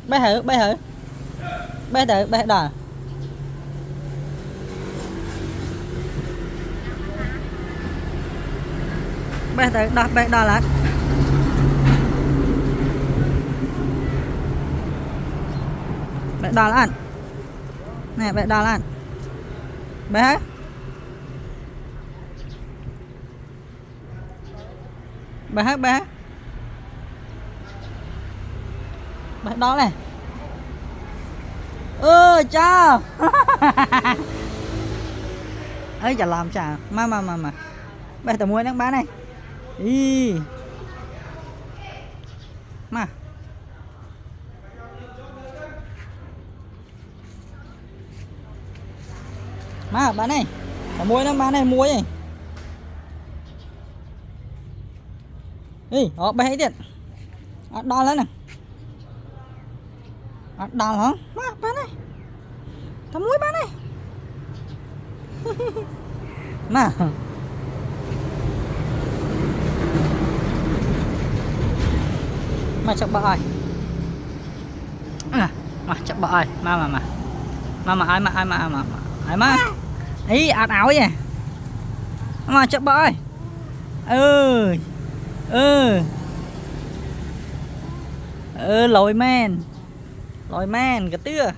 bé thử bé thử bé thử bé đòi bé thử đòi bé đòi lại bé đòi lại nè bé đòi lại bé bé bé bé đó này chào ấy chả làm chả mà bây giờ mua đang bán này đi mà bán này mua đang bán này mua này đi họ bay điện đo lên này đo hả bán này thằng muối bán này mà chọc bọ ơi mà chọc bọ ơi mà ai mà ý ạt áo vậy mà chọc bọ ơi lội men cái tưa